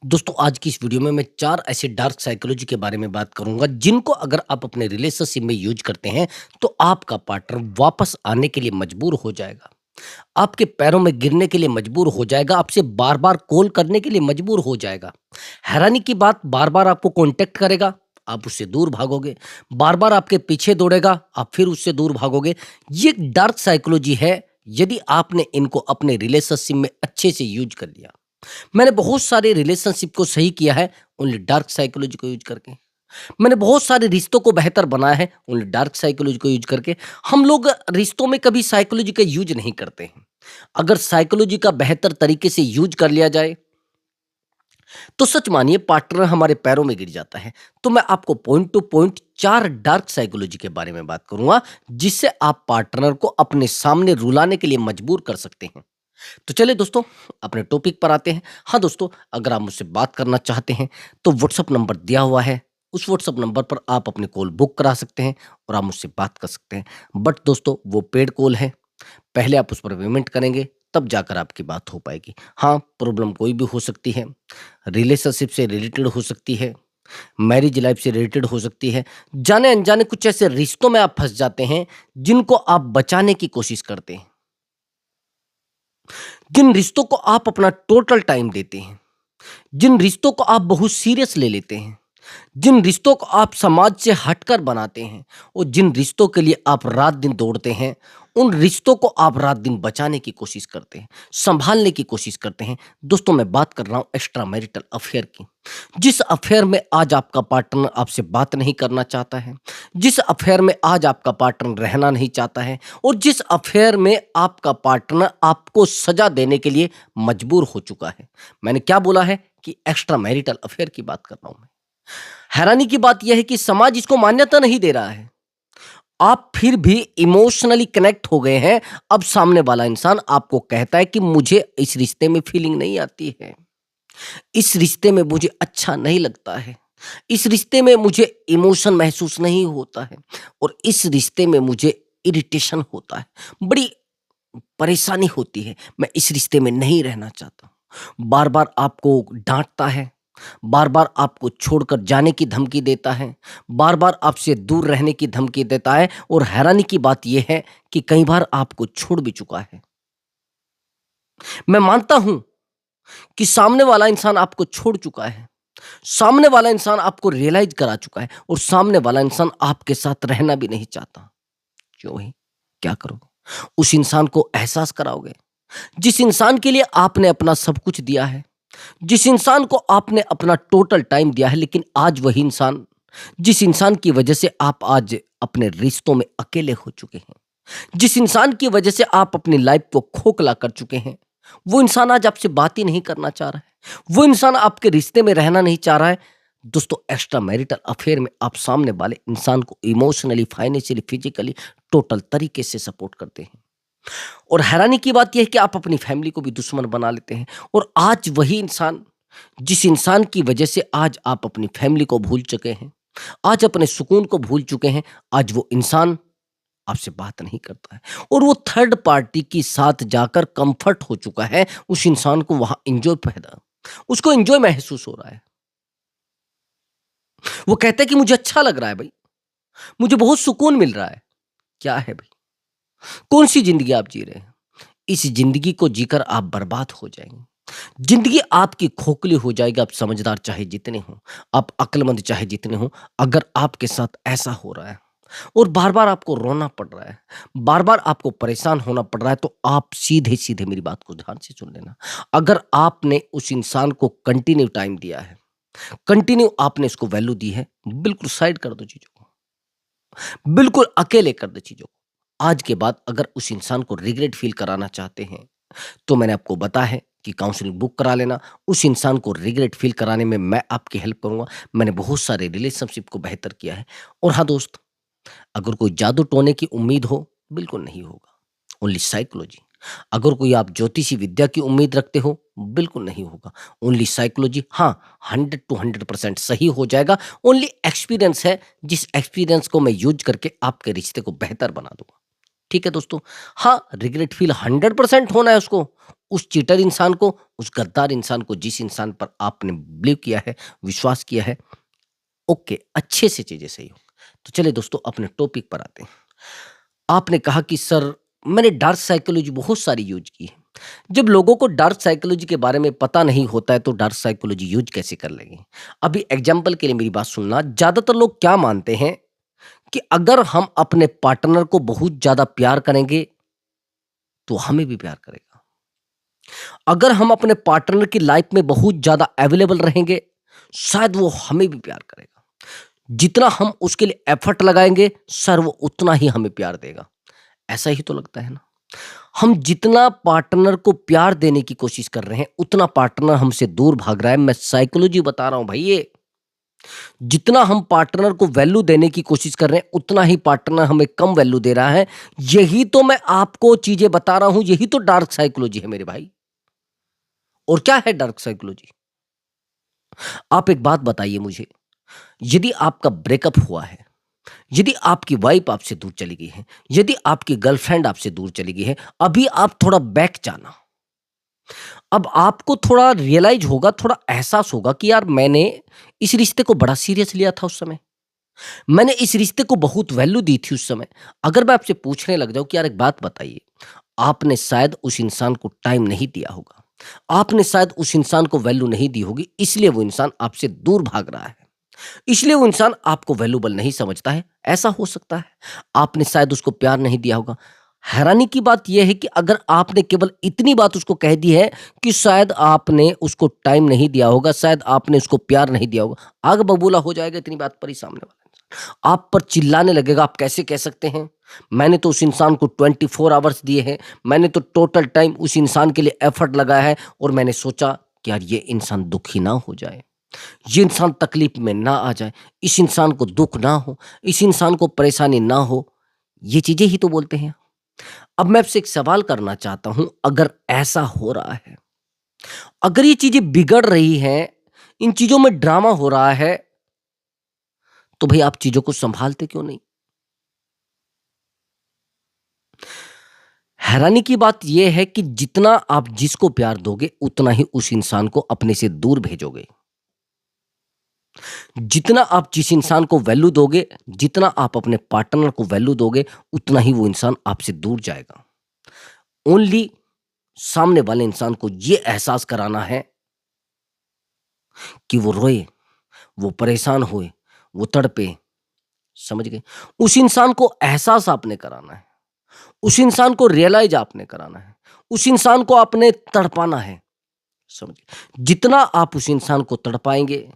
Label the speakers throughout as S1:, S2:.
S1: दोस्तों आज की इस वीडियो में मैं 4 ऐसे डार्क साइकोलॉजी के बारे में बात करूंगा जिनको अगर आप अपने रिलेशनशिप में यूज करते हैं तो आपका पार्टनर वापस आने के लिए मजबूर हो जाएगा, आपके पैरों में गिरने के लिए मजबूर हो जाएगा, आपसे बार-बार कॉल करने के लिए मजबूर हो जाएगा। हैरानी की बात, बार-बार आपको कॉन्टैक्ट करेगा, आप उससे दूर भागोगे, बार-बार आपके पीछे दौड़ेगा, आप फिर उससे दूर भागोगे। ये डार्क साइकोलॉजी है यदि आपने इनको अपने रिलेशनशिप में अच्छे से यूज कर लिया। मैंने बहुत सारे रिलेशनशिप को सही किया है ओनली डार्क साइकोलॉजी को यूज करके। मैंने बहुत सारे रिश्तों को बेहतर बनाया है ओनली डार्क साइकोलॉजी को यूज करके। हम लोग रिश्तों में कभी साइकोलॉजी का यूज नहीं करते हैं। अगर साइकोलॉजी का बेहतर तरीके से यूज कर लिया जाए तो सच मानिए पार्टनर हमारे पैरों में गिर जाता है। तो मैं आपको point two point 4 dark psychology के बारे में बात करूंगा जिससे आप पार्टनर को अपने सामने रुलाने के लिए मजबूर कर सकते हैं। तो चलिए दोस्तों अपने टॉपिक पर आते हैं। हाँ दोस्तों, अगर आप मुझसे बात करना चाहते हैं तो व्हाट्सअप नंबर दिया हुआ है। उस व्हाट्सअप नंबर पर आप अपनी कॉल बुक करा सकते हैं और आप मुझसे बात कर सकते हैं। बट दोस्तों वो पेड कॉल है, पहले आप उस पर पेमेंट करेंगे तब जाकर आपकी बात हो पाएगी। हाँ, प्रॉब्लम कोई भी हो सकती है, रिलेशनशिप से रिलेटेड हो सकती है, मैरिज लाइफ से रिलेटेड हो सकती है, जाने अनजाने कुछ ऐसे रिश्तों में आप फंस जाते हैं जिनको आप बचाने की कोशिश करते हैं, जिन रिश्तों को आप अपना टोटल टाइम देते हैं, जिन रिश्तों को आप बहुत सीरियस ले लेते हैं, जिन रिश्तों को आप समाज से हटकर बनाते हैं और जिन रिश्तों के लिए आप रात दिन दौड़ते हैं, उन रिश्तों को आप रात दिन बचाने की कोशिश करते हैं, संभालने की कोशिश करते हैं। दोस्तों मैं बात कर रहा हूं एक्स्ट्रा मैरिटल अफेयर की। जिस अफेयर में आज आपका पार्टनर आपसे बात नहीं करना चाहता है, जिस अफेयर में आज आपका पार्टनर रहना नहीं चाहता है और जिस अफेयर में आपका पार्टनर आपको सजा देने के लिए मजबूर हो चुका है। मैंने क्या बोला है कि एक्स्ट्रा मैरिटल अफेयर की बात कर रहा हूं मैं। हैरानी की बात यह है कि समाज इसको मान्यता नहीं दे रहा है। आप फिर भी इमोशनली कनेक्ट हो गए हैं। अब सामने वाला इंसान आपको कहता है कि मुझे इस रिश्ते में फीलिंग नहीं आती है, इस रिश्ते में मुझे अच्छा नहीं लगता है, इस रिश्ते में मुझे इमोशन महसूस नहीं होता है और इस रिश्ते में मुझे इरिटेशन होता है, बड़ी परेशानी होती है, मैं इस रिश्ते में नहीं रहना चाहता हूं। बार बार आपको डांटता है, बार बार आपको छोड़कर जाने की धमकी देता है, बार बार आपसे दूर रहने की धमकी देता है और हैरानी की बात यह है कि कई बार आपको छोड़ भी चुका है। मैं मानता हूं कि सामने वाला इंसान आपको छोड़ चुका है, सामने वाला इंसान आपको रियलाइज करा चुका है और सामने वाला इंसान आपके साथ रहना भी नहीं चाहता। क्यों ही? क्या करोगे? उस इंसान को एहसास कराओगे जिस इंसान के लिए आपने अपना सब कुछ दिया है, जिस इंसान को आपने अपना टोटल टाइम दिया है, लेकिन आज वही इंसान, जिस इंसान की वजह से आप आज अपने रिश्तों में अकेले हो चुके हैं, जिस इंसान की वजह से आप अपनी लाइफ को खोखला कर चुके हैं, वो इंसान आज आपसे बात ही नहीं करना चाह रहा है, वो इंसान आपके रिश्ते में रहना नहीं चाह रहा है। दोस्तों एक्स्ट्रा मैरिटल अफेयर में आप सामने वाले इंसान को इमोशनली, फाइनेंशियली, फिजिकली टोटल तरीके से सपोर्ट करते हैं और हैरानी की बात यह है कि आप अपनी फैमिली को भी दुश्मन बना लेते हैं और आज वही इंसान, जिस इंसान की वजह से आज आप अपनी फैमिली को भूल चुके हैं, आज अपने सुकून को भूल चुके हैं, आज वो इंसान आपसे बात नहीं करता है और वो थर्ड पार्टी के साथ जाकर कंफर्ट हो चुका है। उस इंसान को वहां एंजॉय पैदा, उसको एंजॉय महसूस हो रहा है। वो कहता है कि मुझे अच्छा लग रहा है भाई, मुझे बहुत सुकून मिल रहा है। क्या है भाई? कौन सी जिंदगी आप जी रहे हैं? इस जिंदगी को जीकर आप बर्बाद हो जाएंगे। जिंदगी आपकी खोखली हो जाएगी। आप समझदार चाहे जितने हो, आप अक्लमंद चाहे जितने हो, अगर आपके साथ ऐसा हो रहा है और बार बार आपको रोना पड़ रहा है, बार बार आपको परेशान होना पड़ रहा है, तो आप सीधे सीधे मेरी बात को ध्यान से सुन लेना। अगर आपने उस इंसान को कंटिन्यू टाइम दिया है, कंटिन्यू आपने इसको वैल्यू दी है, बिल्कुल साइड कर दो चीजों को, बिल्कुल अकेले कर दो चीजों को। आज के बाद अगर उस इंसान को रिग्रेट फील कराना चाहते हैं तो मैंने आपको बताया है कि काउंसलिंग बुक करा लेना। उस इंसान को रिग्रेट फील कराने में मैं आपकी हेल्प करूंगा। मैंने बहुत सारे रिलेशनशिप को बेहतर किया है। और हाँ दोस्त, अगर कोई जादू टोने की उम्मीद हो, बिल्कुल नहीं होगा, ओनली साइकोलॉजी। अगर कोई आप ज्योतिषी विद्या की उम्मीद रखते हो, बिल्कुल नहीं होगा, ओनली साइकोलॉजी। हाँ, 100 to 100% सही हो जाएगा। ओनली एक्सपीरियंस है, जिस एक्सपीरियंस को मैं यूज करके आपके रिश्ते को बेहतर बना दूंगा। ठीक है दोस्तों। हाँ, रिग्रेट फील 100% होना है उसको, उस चीटर इंसान को, उस गद्दार इंसान को, जिस इंसान पर आपने बिलीव किया है, विश्वास किया है। ओके, अच्छे से चीज़ें सही हो। तो चलिए दोस्तों अपने टॉपिक पर आते हैं। आपने कहा कि सर मैंने डार्क साइकोलॉजी बहुत सारी यूज़ की है। जब लोगों को डार्क साइकोलॉजी के बारे में पता नहीं होता है तो डार्क साइकोलॉजी यूज़ कैसे कर लेंगे? अभी एग्ज़ाम्पल के लिए मेरी बात सुनना, ज़्यादातर लोग क्या मानते हैं कि अगर हम अपने पार्टनर को बहुत ज़्यादा प्यार करेंगे, तो हमें भी प्यार करेगा। अगर हम अपने पार्टनर की लाइफ में बहुत ज़्यादा अवेलेबल रहेंगे, शायद वो हमें भी प्यार करेगा। जितना हम उसके लिए एफर्ट लगाएँगे, सर वो उतना ही हमें प्यार देगा। ऐसा ही तो लगता है ना? हम जितना पार्टनर को प्यार देने की कोशिश कर रहे हैं, उतना पार्टनर हमसे दूर भाग रहा है। मैं साइकोलॉजी बता रहा हूँ भाई ये। जितना हम पार्टनर को वैल्यू देने की कोशिश कर रहे हैं, उतना ही पार्टनर हमें कम वैल्यू दे रहा है। यही तो मैं आपको चीज़ें बता रहा हूँ, यही तो डार्क साइकोलॉजी है मेरे भाई। और क्या है डार्क साइकोलॉजी? आप एक बात बताइए मुझे, यदि आपका ब्रेकअप हुआ है, यदि आपकी वाइफ आपसे दूर चली गई है, यदि आपकी गर्लफ्रेंड आपसे दूर चली गई है, अभी आप थोड़ा बैक जाना। अब आपको थोड़ा रियलाइज़ होगा, थोड़ा एहसास होगा कि यार मैंने इस रिश्ते को बड़ा सीरियस लिया था उस समय। मैंने इस रिश्ते को बहुत वैल्यू दी थी उस समय। अगर मैं आपसे पूछने लग जाऊँ कि यार एक बात बताइए, आपने शायद उस इंसान को टाइम नहीं दिया होगा। आपने शायद उस इंसान को वैल्यू नहीं दी होगी, इसलिए वो इंसान आपसे दूर भाग रहा है। इसलिए वो इंसान आपको वैल्यूएबल नहीं समझता है, ऐसा हो सकता है। आपने शायद उसको प्यार नहीं दिया होगा। हैरानी की बात यह है कि अगर आपने केवल इतनी बात उसको कह दी है कि शायद आपने उसको टाइम नहीं दिया होगा, शायद आपने उसको प्यार नहीं दिया होगा, आग बबूला हो जाएगा इतनी बात पर ही सामने वाला इंसान। आप पर चिल्लाने लगेगा, आप कैसे कह सकते हैं? मैंने तो उस इंसान को 24 आवर्स दिए हैं, मैंने तो टोटल टाइम उस इंसान के लिए एफर्ट लगाया है और मैंने सोचा कि यार ये इंसान दुखी ना हो जाए। ये इंसान तकलीफ में ना आ जाए, इस इंसान को दुःख ना हो, इस इंसान को परेशानी ना हो, ये चीज़ें ही तो बोलते हैं। अब मैं आपसे एक सवाल करना चाहता हूँ, अगर ऐसा हो रहा है, अगर ये चीज़ें बिगड़ रही हैं, इन चीज़ों में ड्रामा हो रहा है, तो भई आप चीज़ों को सँभालते क्यों नहीं? हैरानी की बात ये है कि जितना आप जिसको प्यार दोगे, उतना ही उस इंसान को अपने से दूर भेजोगे। जितना आप जिस इंसान को वैल्यू दोगे, जितना आप अपने पार्टनर को वैल्यू दोगे, उतना ही वो इंसान आपसे दूर जाएगा। ओनली सामने वाले इंसान को ये एहसास कराना है कि वो रोए, वो परेशान होए, वो तड़पे, समझ गए? उस इंसान को एहसास आपने कराना है, उस इंसान को रियलाइज़ आपने कराना है, उस इंसान को आपने तड़पाना है, समझ गए? जितना आप उस इंसान को तड़पाएँगे,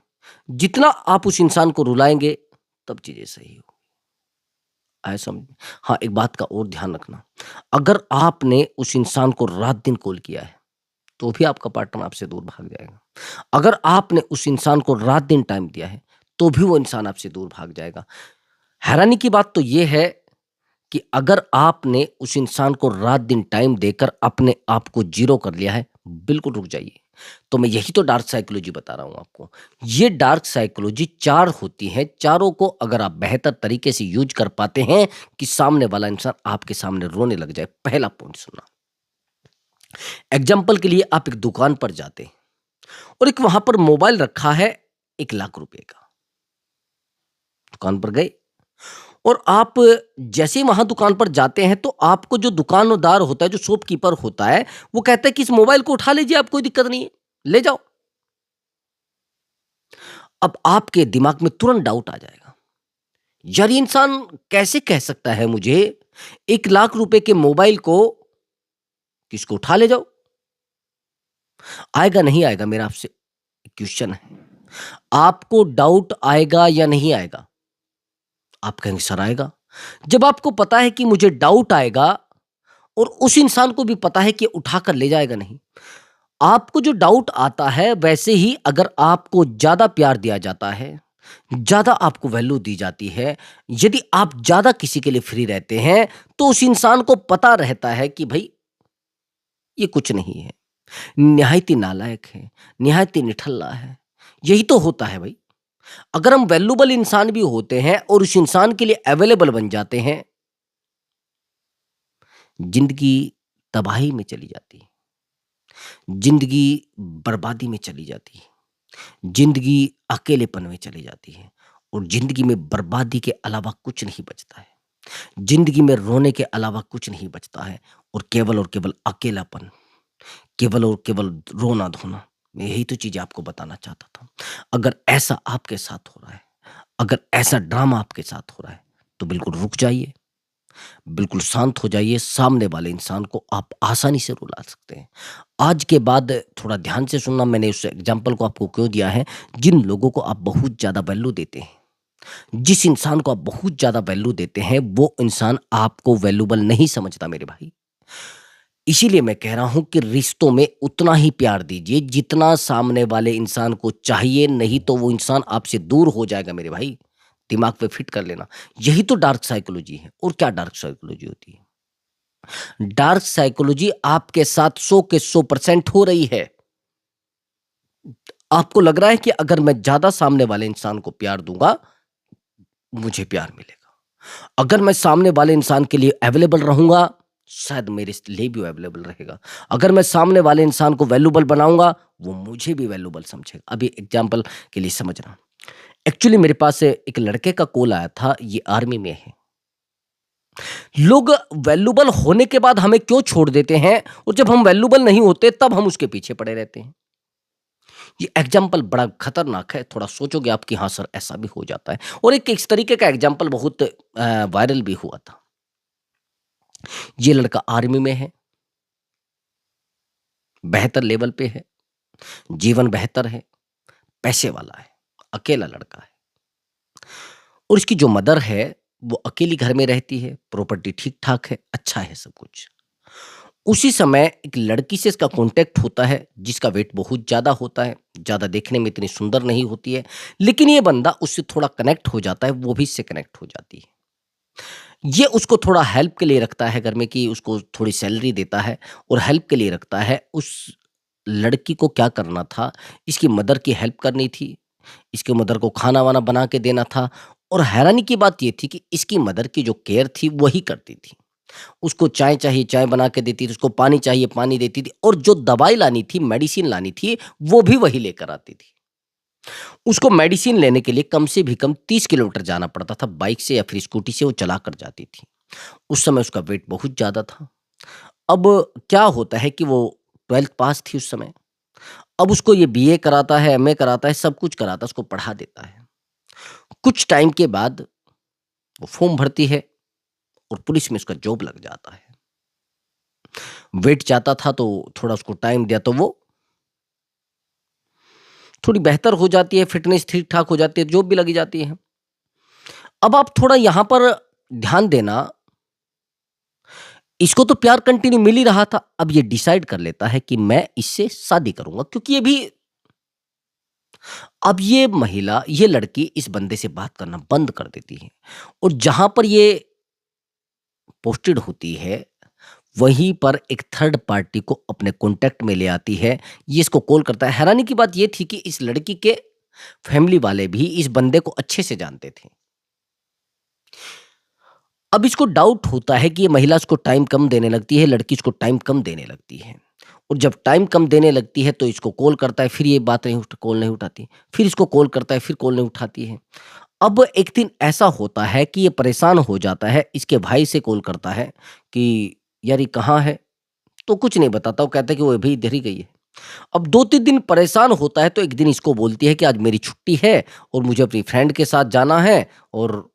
S1: जितना आप उस इंसान को रुलाएँगे, तब चीज़ें सही हो। आया समझ में? हाँ, एक बात का और ध्यान रखना, अगर आपने उस इंसान को रात-दिन कॉल किया है, तो भी आपका पार्टनर आपसे दूर भाग जाएगा। अगर आपने उस इंसान को रात-दिन टाइम दिया है, तो भी वो इंसान आपसे दूर भाग जाएगा। हैरानी की बात तो ये है कि अगर आपने उस इंसान को रात-दिन टाइम देकर अपने आप को ज़ीरो कर लिया है, बिल्कुल रुक जाइए। तो मैं यही तो डार्क साइकोलॉजी बता रहा हूँ आपको। ये डार्क साइकोलॉजी 4 होती है, चारों को अगर आप बेहतर तरीके से यूज़ कर पाते हैं कि सामने वाला इंसान आपके सामने रोने लग जाए। पहला पॉइंट सुनना, एग्ज़ाम्पल के लिए आप एक दुकान पर जाते हैं और एक वहाँ पर मोबाइल रखा है ₹1,00,000 का। दुकान पर गए और आप जैसे ही वहाँ दुकान पर जाते हैं तो आपको जो दुकानदार होता है, जो शॉपकीपर होता है, वो कहता है कि इस मोबाइल को उठा लीजिए, आप कोई दिक्कत नहीं है, ले जाओ। अब आपके दिमाग में तुरंत डाउट आ जाएगा, यार ये इंसान कैसे कह सकता है मुझे ₹1,00,000 के मोबाइल को कि इसको उठा ले जाओ? आएगा नहीं आएगा, मेरा आपसे क्वेश्चन है। आपको डाउट आएगा या नहीं आएगा? आप कहेंगे सर आएगा। जब आपको पता है कि मुझे डाउट आएगा और उस इंसान को भी पता है कि उठाकर ले जाएगा नहीं, आपको जो डाउट आता है, वैसे ही अगर आपको ज़्यादा प्यार दिया जाता है, ज़्यादा आपको वैल्यू दी जाती है, यदि आप ज़्यादा किसी के लिए फ्री रहते हैं, तो उस इंसान को पता रहता है कि भई ये कुछ नहीं है, निहायती नालायक है, निहायती निठल्ला है। यही तो होता है भई। अगर हम वैल्यूएबल इंसान भी होते हैं और उस इंसान के लिए अवेलेबल बन जाते हैं, जिंदगी तबाही में चली जाती है, जिंदगी बर्बादी में चली जाती है, जिंदगी अकेलेपन में चली जाती है, और जिंदगी में बर्बादी के अलावा कुछ नहीं बचता है। जिंदगी में रोने के अलावा कुछ नहीं बचता है, और केवल अकेलापन, केवल और केवल रोना धोना। मैं यही तो चीजें आपको बताना चाहता था। अगर ऐसा आपके साथ हो रहा है, अगर ऐसा ड्रामा आपके साथ हो रहा है, तो बिल्कुल रुक जाइए, बिल्कुल शांत हो जाइए। सामने वाले इंसान को आप आसानी से रुला सकते हैं। आज के बाद थोड़ा ध्यान से सुनना, मैंने उस एग्जाम्पल को आपको क्यों दिया है। जिन लोगों को आप बहुत ज़्यादा वैल्यू देते हैं, जिस इंसान को आप बहुत ज़्यादा वैल्यू देते हैं, वो इंसान आपको वैल्यूबल नहीं समझता मेरे भाई। इसीलिए मैं कह रहा हूं कि रिश्तों में उतना ही प्यार दीजिए जितना सामने वाले इंसान को चाहिए, नहीं तो वो इंसान आपसे दूर हो जाएगा मेरे भाई। दिमाग पे फिट कर लेना। यही तो डार्क साइकोलॉजी है। और क्या डार्क साइकोलॉजी होती है? डार्क साइकोलॉजी आपके साथ 100 के 100% हो रही है। आपको लग रहा है कि अगर मैं ज्यादा सामने वाले इंसान को प्यार दूंगा, मुझे प्यार मिलेगा। अगर मैं सामने वाले इंसान के लिए अवेलेबल रहूंगा, शायद मेरे लिए भी अवेलेबल रहेगा। अगर मैं सामने वाले इंसान को वैल्यूबल बनाऊंगा, वो मुझे भी वैल्यूबल समझेगा। अभी एग्जांपल के लिए समझना। एक्चुअली मेरे पास एक लड़के का कॉल आया था, ये आर्मी में है। लोग वैल्यूबल होने के बाद हमें क्यों छोड़ देते हैं, और जब हम वैल्यूबल नहीं होते तब हम उसके पीछे पड़े रहते हैं। ये एग्जाम्पल बड़ा खतरनाक है। थोड़ा सोचोगे आप कि हाँ सर, ऐसा भी हो जाता है। और एक इस तरीके का एग्जाम्पल बहुत वायरल भी हुआ था। ये लड़का आर्मी में है, बेहतर लेवल पे है, जीवन बेहतर है, पैसे वाला है, अकेला लड़का है। और इसकी जो मदर है, वो अकेली घर में रहती है, प्रॉपर्टी ठीक ठाक है, अच्छा है सब कुछ। उसी समय एक लड़की से इसका कांटेक्ट होता है, जिसका वेट बहुत ज़्यादा होता है, ज़्यादा देखने में इतनी सुंदर नहीं होती है, लेकिन ये बंदा उससे थोड़ा कनेक्ट हो जाता है, वो भी इससे कनेक्ट हो जाती है। ये उसको थोड़ा हेल्प के लिए रखता है घर में, कि उसको थोड़ी सैलरी देता है और हेल्प के लिए रखता है। उस लड़की को क्या करना था, इसकी मदर की हेल्प करनी थी, इसके मदर को खाना-वाना बना के देना था। और हैरानी की बात ये थी कि इसकी मदर की जो केयर थी, वही करती थी। उसको चाय चाहिए, चाय बना के देती थी, उसको पानी चाहिए, पानी देती थी, और जो दवाई लानी थी, मेडिसिन लानी थी, वो भी वही लेकर आती थी। उसको मेडिसिन लेने के लिए कम से भी कम 30 किलोमीटर जाना पड़ता था, बाइक से या फिर स्कूटी से वो चलाकर जाती थी। उस समय उसका वेट बहुत ज़्यादा था। अब क्या होता है कि वो 12th पास थी उस समय। अब उसको ये बीए कराता है, एमए कराता है, सब कुछ कराता है, उसको पढ़ा देता है। कुछ टाइम के बाद वो फॉर्म भरती है और पुलिस में उसका जॉब लग जाता है। वेट जाता था तो थोड़ा उसको टाइम दिया तो वो थोड़ी बेहतर हो जाती है, फिटनेस ठीक-ठाक हो जाती है, जॉब भी लगी जाती है। अब आप थोड़ा यहाँ पर ध्यान देना, इसको तो प्यार कंटिन्यू मिल ही रहा था। अब ये डिसाइड कर लेता है कि मैं इससे शादी करूँगा, क्योंकि ये भी, अब ये महिला, ये लड़की इस बंदे से बात करना बंद कर देती है, और जहाँ पर ये पोस्टेड होती है, वहीं पर एक थर्ड पार्टी को अपने कॉन्टैक्ट में ले आती है। ये इसको कॉल करता है। हैरानी की बात ये थी कि इस लड़की के फैमिली वाले भी इस बंदे को अच्छे से जानते थे। अब इसको डाउट होता है कि ये महिला इसको टाइम कम देने लगती है, लड़की इसको टाइम कम देने लगती है। और जब टाइम कम देने लगती है तो इसको कॉल करता है, फिर ये बात नहीं कॉल नहीं उठाती। फिर इसको कॉल करता है, फिर कॉल नहीं उठाती है। अब एक दिन ऐसा होता है कि ये परेशान हो जाता है, इसके भाई से कॉल करता है कि यार ये कहाँ है? तो कुछ नहीं बताता, वो कहता है कि वो अभी इधर ही गई है। अब 2-3 दिन परेशान होता है, तो एक दिन इसको बोलती है कि आज मेरी छुट्टी है और मुझे अपनी फ्रेंड के साथ जाना है, और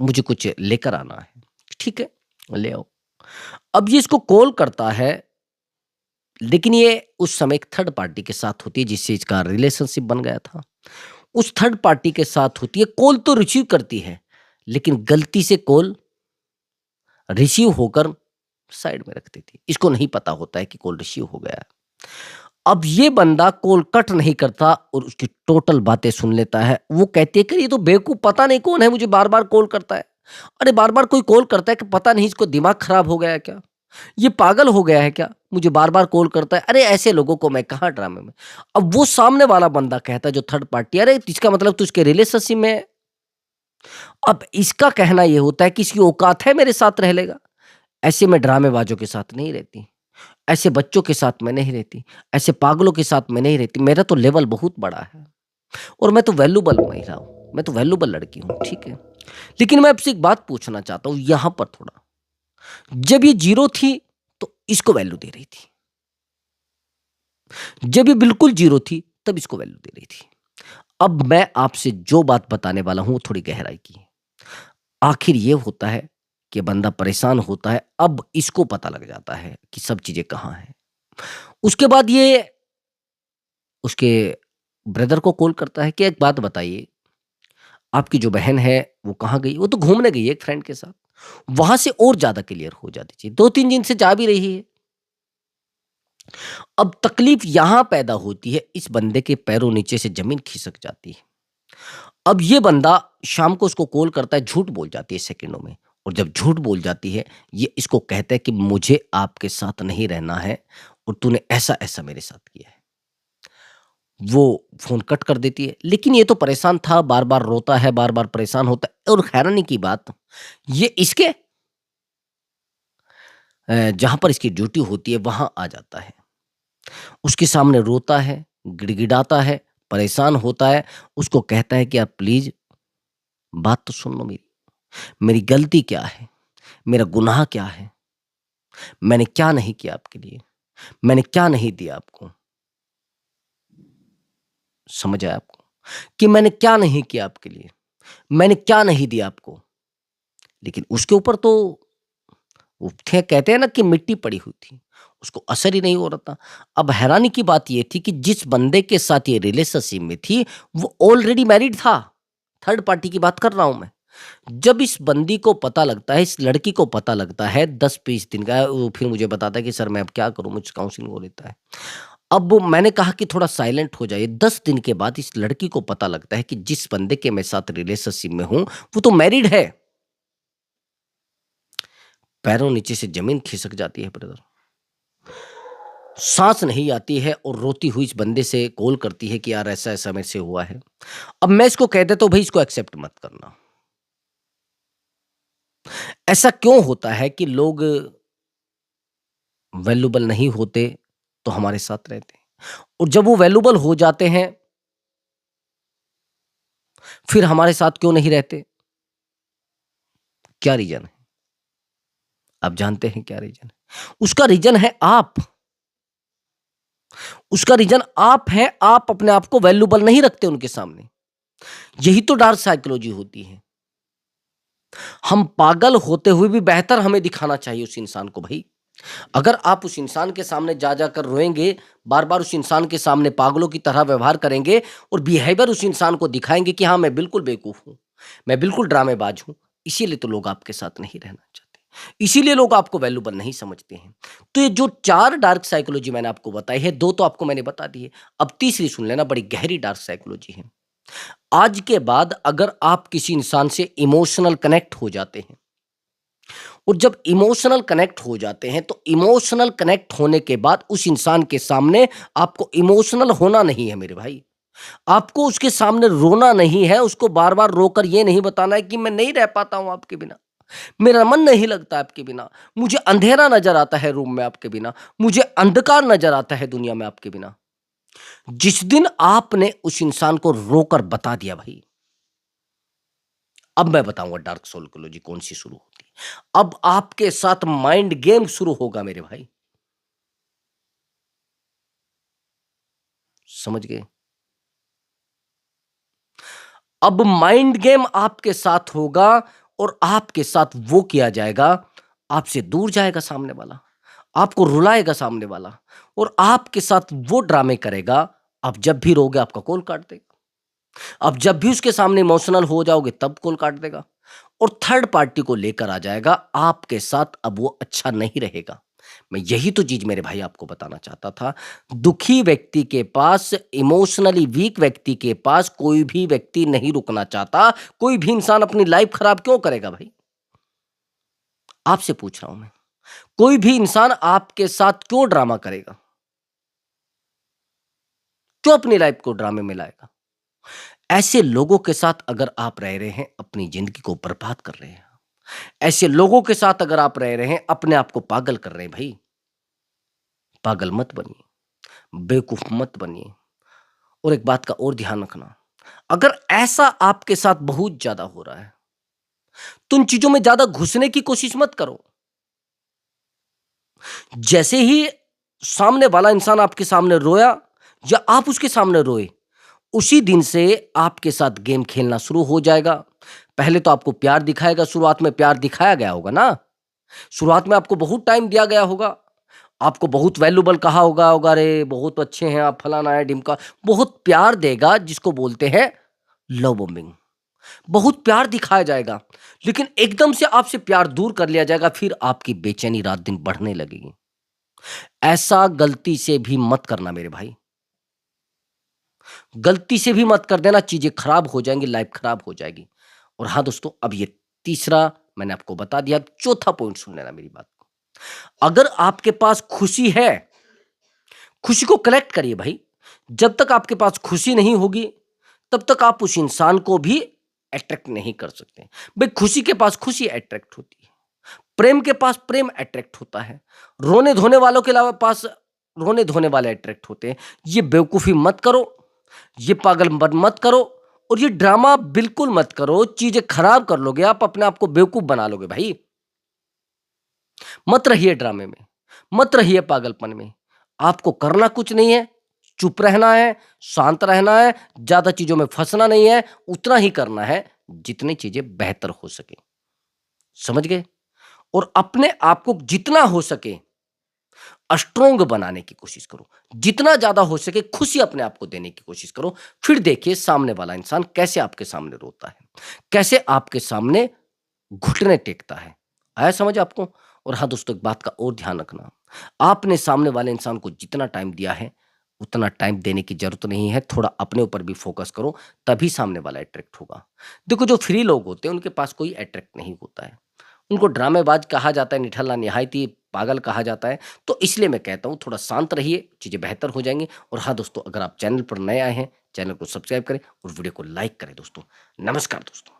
S1: मुझे कुछ लेकर आना है। ठीक है, ले आओ। अब ये इसको कॉल करता है, लेकिन ये उस समय एक थर्ड पार्टी के साथ होती है, जिससे इसका रिलेशनशिप बन गया था। उस थर्ड पार्टी के साथ होती है, कॉल तो रिसीव करती है, लेकिन गलती से कॉल रिसीव होकर साइड में रख देती है। इसको नहीं पता होता है कि कॉल रिसीव हो गया है। अब ये बंदा कॉल कट नहीं करता और उसकी टोटल बातें सुन लेता है। वो कहती है कि ये तो बेवकूफ़ पता नहीं कौन है, मुझे बार-बार कॉल करता है। अरे बार-बार कोई कॉल करता है कि पता नहीं इसको दिमाग खराब हो गया है क्या? ये पागल हो गया है क्या? मुझे बार-बार कॉल करता है। अरे ऐसे लोगों को मैं कहाँ ड्रामे में। अब वो सामने वाला बंदा कहता है, जो थर्ड पार्टी, अरे इसका मतलब तू इसके रिलेशनशिप में है। अब इसका कहना ये होता है कि इसकी औकात है मेरे साथ रह लेगा। ऐसे में ड्रामेबाजों के साथ नहीं रहती, ऐसे बच्चों के साथ मैं नहीं रहती, ऐसे पागलों के साथ मैं नहीं रहती। मेरा तो लेवल बहुत बड़ा है और मैं तो वैल्यूबल महिला हूँ, मैं तो वैल्यूबल लड़की हूँ, ठीक है। लेकिन मैं आपसे एक बात पूछना चाहता हूँ यहाँ पर थोड़ा, जब ये ज़ीरो थी तो इसको वैल्यू दे रही थी, जब ये बिल्कुल ज़ीरो थी तब इसको वैल्यू दे रही थी। अब मैं आपसे जो बात बताने वाला हूँ वो थोड़ी गहराई की है। आखिर ये होता है कि बंदा परेशान होता है, अब इसको पता लग जाता है कि सब चीज़ें कहाँ हैं। उसके बाद ये उसके ब्रदर को कॉल करता है कि एक बात बताइए, आपकी जो बहन है वो कहाँ गई? वो तो घूमने गई है एक फ्रेंड के साथ। वहाँ से और ज़्यादा क्लियर हो जाती चीज़। 2-3 दिन से जा भी रही है। अब तकलीफ यहाँ पैदा होती है, इस बंदे के पैरों नीचे से ज़मीन खिसक जाती है। अब ये बंदा शाम को उसको कॉल करता है, झूठ बोल जाती है सेकंडों में, और जब झूठ बोल जाती है, ये इसको कहता है कि मुझे आपके साथ नहीं रहना है और तूने ऐसा-ऐसा मेरे साथ किया है। वो फ़ोन कट कर देती है, लेकिन ये तो परेशान था, बार-बार रोता है, बार-बार परेशान होता है, और हैरानी की बात, ये इसके जहाँ पर इसकी ड्यूटी होती है वहाँ आ जाता है। उसके सामने रोता है, गिड़गिड़ाता है, परेशान होता है, उसको कहता है कि आप प्लीज़ बात तो सुन लो मेरी। मेरी गलती क्या है? मेरा गुनाह क्या है? मैंने क्या नहीं किया आपके लिए? मैंने क्या नहीं दिया आपको? समझ आया आपको? कि मैंने क्या नहीं किया आपके लिए? मैंने क्या नहीं दिया आपको? लेकिन उसके ऊपर तो वो थे, कहते हैं ना कि मिट्टी पड़ी हुई थी, उसको असर ही नहीं हो रहा था। अब हैरानी की बात ये थी कि जिस बंदे के साथ ये रिलेशनशिप में थी, वो ऑलरेडी मैरिड था। थर्ड पार्टी की बात कर रहा हूँ मैं। जब इस बंदी को पता लगता है, इस लड़की को पता लगता है 10-20 दिन का, वो फिर मुझे बताता है कि सर मैं अब क्या करूँ, मुझसे काउंसलिंग हो लेता है। अब वो मैंने कहा कि थोड़ा साइलेंट हो जाइए। 10 दिन के बाद इस लड़की को पता लगता है कि जिस बंदे के मैं साथ रिलेशनशिप में हूँ, वो तो मैरिड है। पैरों नीचे से ज़मीन खिसक जाती है ब्रदर। साँस नहीं आती है और रोती हुई इस बंदे से कॉल करती है कि यार ऐसा-ऐसा मेरे से हुआ है। अब मैं इसको कह देता हूँ भई इसको एक्सेप्ट मत करना। ऐसा क्यों होता है कि लोग वैल्यूएबल नहीं होते तो हमारे साथ रहते हैं, और जब वो वैल्यूएबल हो जाते हैं फिर हमारे साथ क्यों नहीं रहते? क्या रीज़न है? आप जानते हैं क्या रीज़न है? उसका रीज़न है आप। उसका रीज़न आप हैं, आप अपने आप को वैल्यूएबल नहीं रखते उनके सामने। यही तो डार्क साइकोलॉजी होती है। हम पागल होते हुए भी बेहतर हमें दिखाना चाहिए उस इंसान को भई। अगर आप उस इंसान के सामने जा कर रोएँगे, बार-बार उस इंसान के सामने पागलों की तरह व्यवहार करेंगे और बिहेवियर उस इंसान को दिखाएँगे कि हाँ, मैं बिल्कुल बेवकूफ़ हूँ, मैं बिल्कुल ड्रामेबाज़ हूँ, इसीलिए तो लोग आपके साथ नहीं रहना चाहते। इसीलिए लोग आपको वैल्यूएबल नहीं समझते हैं। तो ये जो 4 डार्क साइकोलॉजी मैंने आपको बताई है, 2 तो आपको मैंने बता दी है। अब तीसरी सुन लेना, बड़ी गहरी डार्क साइकोलॉजी है। आज के बाद अगर आप किसी इंसान से इमोशनल कनेक्ट हो जाते हैं, और जब इमोशनल कनेक्ट हो जाते हैं तो इमोशनल कनेक्ट होने के बाद उस इंसान के सामने आपको इमोशनल होना नहीं है मेरे भाई। आपको उसके सामने रोना नहीं है, उसको बार-बार रोकर ये नहीं बताना है कि मैं नहीं रह पाता हूँ आपके बिना। मेरा मन नहीं लगता आपके बिना। मुझे अंधेरा नज़र आता है रूम में आपके बिना। मुझे अंधकार नज़र आता है दुनिया में आपके बिना। जिस दिन आपने उस इंसान को रोकर बता दिया भाई, अब मैं बताऊँगा डार्क साइकोलॉजी कौन-सी शुरू होती है। अब आपके साथ माइंड गेम शुरू होगा मेरे भाई, समझ गए? अब माइंड गेम आपके साथ होगा और आपके साथ वो किया जाएगा, आपसे दूर जाएगा सामने वाला, आपको रुलाएगा सामने वाला और आपके साथ वो ड्रामे करेगा, आप जब भी रोओगे आपका कॉल काट देगा। आप जब भी उसके सामने इमोशनल हो जाओगे तब कॉल काट देगा और थर्ड पार्टी को लेकर आ जाएगा आपके साथ। अब वो अच्छा नहीं रहेगा। मैं यही तो चीज मेरे भाई आपको बताना चाहता था। दुखी व्यक्ति के पास, इमोशनली वीक व्यक्ति के पास कोई भी व्यक्ति नहीं रुकना चाहता। कोई भी इंसान अपनी लाइफ खराब क्यों करेगा भाई? आपसे पूछ रहा हूं मैं। कोई भी इंसान आपके साथ क्यों ड्रामा करेगा? क्यों अपनी लाइफ को ड्रामे में लाएगा? ऐसे लोगों के साथ अगर आप रह रहे हैं, अपनी ज़िंदगी को बर्बाद कर रहे हैं। ऐसे लोगों के साथ अगर आप रह रहे हैं, अपने आप को पागल कर रहे हैं भाई। पागल मत बनिए, बेवकूफ मत बनिए। और एक बात का और ध्यान रखना, अगर ऐसा आपके साथ बहुत ज्यादा हो रहा है, तो उन चीजों में ज्यादा घुसने की कोशिश मत करो। जैसे ही सामने वाला इंसान आपके सामने रोया या आप उसके सामने रोए, उसी दिन से आपके साथ गेम खेलना शुरू हो जाएगा। पहले तो आपको प्यार दिखाएगा, शुरुआत में प्यार दिखाया गया होगा ना, शुरुआत में आपको बहुत टाइम दिया गया होगा, आपको बहुत वैल्यूबल कहा होगा, अरे बहुत अच्छे हैं आप, फलाना है ढिमका, बहुत प्यार देगा, जिसको बोलते हैं लव बॉम्बिंग। बहुत प्यार दिखाया जाएगा, लेकिन एकदम से आपसे प्यार दूर कर लिया जाएगा, फिर आपकी बेचैनी रात दिन बढ़ने लगेगी। ऐसा गलती से भी मत करना मेरे भाई, गलती से भी मत कर देना, चीजें खराब हो जाएंगी, लाइफ खराब हो जाएगी। और हाँ दोस्तों, अब ये तीसरा मैंने आपको बता दिया, अब चौथा पॉइंट सुन लेना मेरी बात को। अगर आपके पास खुशी है, खुशी को कलेक्ट करिए भाई। जब तक आपके पास खुशी नहीं होगी, तब तक आप उस इंसान को भी अट्रैक्ट नहीं कर सकते भाई। खुशी के पास खुशी अट्रैक्ट होती है, प्रेम के पास प्रेम अट्रैक्ट होता है, रोने धोने वालों के अलावा पास रोने धोने वाले अट्रैक्ट होते हैं। ये बेवकूफी मत करो, ये पागल मत करो, और ये ड्रामा बिल्कुल मत करो। चीजें खराब कर लोगे, आप अपने आप को बेवकूफ बना लोगे भाई। मत रहिए ड्रामे में, मत रहिए पागलपन में। आपको करना कुछ नहीं है, चुप रहना है, शांत रहना है, ज्यादा चीजों में फंसना नहीं है, उतना ही करना है जितनी चीजें बेहतर हो सके। समझ गए? और अपने आप को जितना हो सके स्ट्रोंग बनाने की कोशिश करो, जितना ज्यादा हो सके खुशी अपने आप को देने की कोशिश करो। फिर देखिए सामने वाला इंसान कैसे आपके सामने रोता है, कैसे आपके सामने घुटने टेकता है। आया समझ आपको? और हाँ दोस्तों, एक बात का और ध्यान रखना, आपने सामने वाले इंसान को जितना टाइम दिया है, उतना टाइम देने की जरूरत नहीं है। थोड़ा अपने ऊपर भी फोकस करो, तभी सामने वाला अट्रैक्ट होगा। देखो, जो फ्री लोग होते हैं उनके पास कोई अट्रैक्ट नहीं होता है, उनको ड्रामेबाज कहा जाता है, निठल्ला निहायती पागल कहा जाता है। तो इसलिए मैं कहता हूँ थोड़ा शांत रहिए, चीज़ें बेहतर हो जाएंगी। और हाँ दोस्तों, अगर आप चैनल पर नए आए हैं, चैनल को सब्सक्राइब करें और वीडियो को लाइक करें दोस्तों। नमस्कार दोस्तों।